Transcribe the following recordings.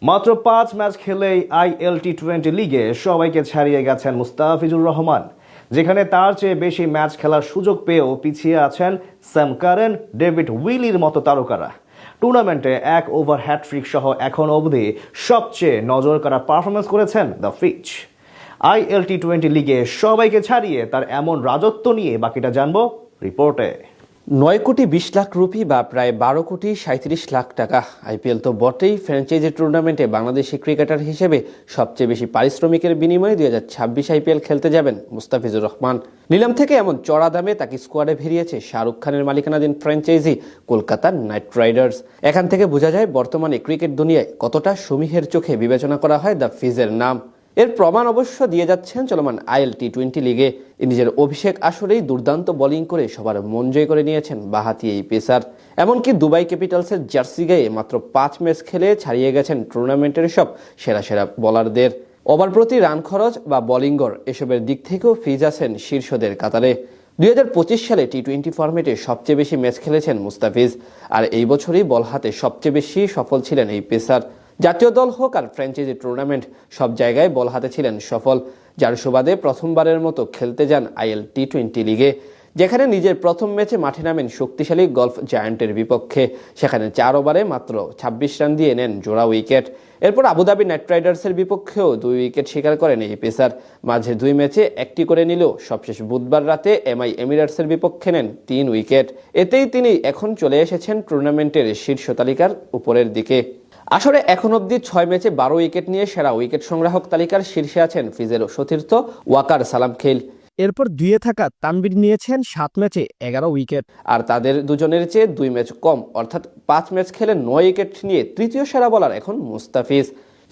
মাত্র ৫ ম্যাচ খেলেই ILT20 লিগে সবাইকে ছাড়িয়ে গেছেন মুস্তাফিজুর রহমান, যেখানে তার চেয়ে বেশি ম্যাচ খেলার সুযোগ পেয়েও পিছিয়ে আছেন স্যাম কারেন, ডেভিড উইলির মতো তারকারা। টুর্নামেন্টে ১ ওভার হ্যাটট্রিক সহ এখন অবধি সবচেয়ে নজর কাড়া পারফরমেন্স করেছেন দ্য ফিচ। ILT20 লিগে সবাইকে ছাড়িয়ে তার এমন রাজত্ব নিয়ে বাকিটা জানবো রিপোর্টে। ৯,২০,০০,০০০ রুপি বা প্রায় ১২,৩৭,০০,০০০ টাকা। আইপিএল তো বটেই, ফ্র্যাঞ্চাইজি টুর্নামেন্টে বাংলাদেশি ক্রিকেটার হিসেবে সবচেয়ে বেশি পারিশ্রমিকের বিনিময়ে ২০২৬ আইপিএল খেলতে যাবেন মুস্তাফিজুর রহমান। নিলাম থেকে এমন চড়া দামে তাকে স্কোয়াডে ভিড়িয়েছে শাহরুখ খানের মালিকানাধীন ফ্র্যাঞ্চাইজি কলকাতা নাইট রাইডার্স। এখান থেকে বোঝা যায় বর্তমানে ক্রিকেট দুনিয়ায় কতটা সমীহের চোখে বিবেচনা করা হয় দ্য ফিজের নাম। এর প্রমাণ অবশ্য দিয়ে যাচ্ছেন চলমান ILT20 লিগে। নিজের অভিষেক আসরেই দুর্দান্ত বোলিং করে সবার মন জয় করে নিয়েছেন বাঁহাতি এই পেসার। এমনকি দুবাই ক্যাপিটালসের জার্সি গায়ে মাত্র ৫ ম্যাচ খেলে ছাড়িয়ে গেছেন টুর্নামেন্টের সব সেরা সেরা বোলারদের। ওভার প্রতি রান খরচ বা বোলিং গড় এসবের দিক থেকেও ফিজ আছেন শীর্ষদের কাতারে। ২০২৫ সালে T20 ফরম্যাটে সবচেয়ে বেশি ম্যাচ খেলেছেন মুস্তাফিজ, আর এই বছরই বল হাতে সবচেয়ে বেশি সফল ছিলেন এই পেসার। জাতীয় দল হোক আর ফ্র্যাঞ্চাইজি টুর্নামেন্ট, সব জায়গায় বল হাতে ছিলেন সফল, যার সুবাদে প্রথমবারের মতো খেলতে যান ILT20 লিগে, যেখানে নিজের প্রথম ম্যাচে মাঠে নামেন শক্তিশালী গলফ জায়ান্টের বিপক্ষে। সেখানে ৪ ওভারে মাত্র ২৬ রান দিয়ে নেন জোড়া উইকেট। এরপর আবুধাবি নাইট রাইডার্সের বিপক্ষেও ২ উইকেট শিকার করেন এই পেসার। মাঝে ২ ম্যাচে একটি করে নিলেও সবশেষ বুধবার রাতে MI এমিরেটসের বিপক্ষে নেন ৩ উইকেট। এতেই তিনি এখন চলে এসেছেন টুর্নামেন্টের শীর্ষ তালিকার উপরের দিকে। আসলে এখন অবধি ৬ ম্যাচে ১২ উইকেট নিয়ে সেরা উইকেট সংগ্রাহক তালিকার শীর্ষে আছেন ফিজের সতীর্থ ওয়াকার সালাম খেল। এরপর ২-এ থাকা তানভীর নিয়েছেন ৭ ম্যাচে ১১ উইকেট। আর তাদের দুজনের চেয়ে ২ ম্যাচ কম, অর্থাৎ ৫ ম্যাচ খেলে ৯ উইকেট নিয়ে তৃতীয় সেরা বোলার এখন মুস্তাফিজ,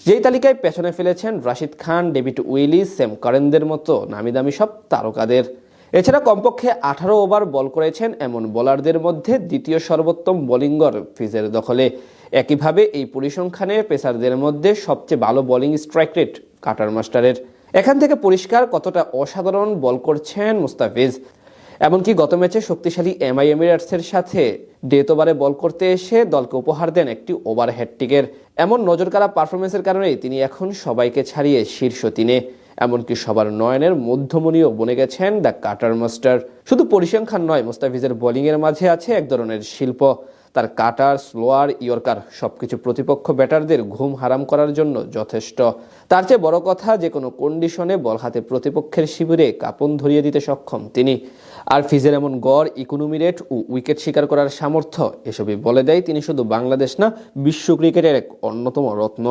যেই তালিকায় পেছনে ফেলেছেন Rashid Khan, David Willey, Sam কারেনদের মতো নামি দামি সব তারকাদের। এছাড়া কমপক্ষে ১৮ ওভার বল করেছেন এমন বোলারদের মধ্যে দ্বিতীয় সর্বোত্তম বোলিং গড় ফিজের দখলে। একইভাবে এই পরিসংখ্যানে পেসারদের মধ্যে সবচেয়ে ভালো বোলিং স্ট্রাইক রেট কাটার মাস্টারের। এখান থেকে পরিষ্কার কতটা অসাধারণ বল করছেন মুস্তাফিজ। এমনকি গত ম্যাচে শক্তিশালী MI এমিরেটসের সাথে ডেথ ওভারে বল করতে এসে দলকে উপহার দেন একটি ওভার হ্যাটট্রিকের। এমন নজরকাড়া পারফরমেন্সের কারণেই তিনি এখন সবাইকে ছাড়িয়ে শীর্ষ ৩-এ। এমনকি সবার নয়নের মধ্যমণিও বনে গেছেন দ্য কাটার মাস্টার। শুধু পরিসংখ্যান নয়, মুস্তাফিজের বোলিংয়ের মাঝে আছে এক ধরনের শিল্প। তার কাটার, স্লোয়ার, ইয়র্কার সবকিছু প্রতিপক্ষ ব্যাটারদের ঘুম হারাম করার জন্য যথেষ্ট। তার চেয়ে বড় কথা, যে কোনো কন্ডিশনে বল হাতে প্রতিপক্ষের শিবিরে কাঁপন ধরিয়ে দিতে সক্ষম তিনি। আর ফিজের এমন গড়, ইকোনমি রেট ও উইকেট শিকার করার সামর্থ্য, এসবই বলে দেয় তিনি শুধু বাংলাদেশ না, বিশ্ব ক্রিকেটের এক অন্যতম রত্ন।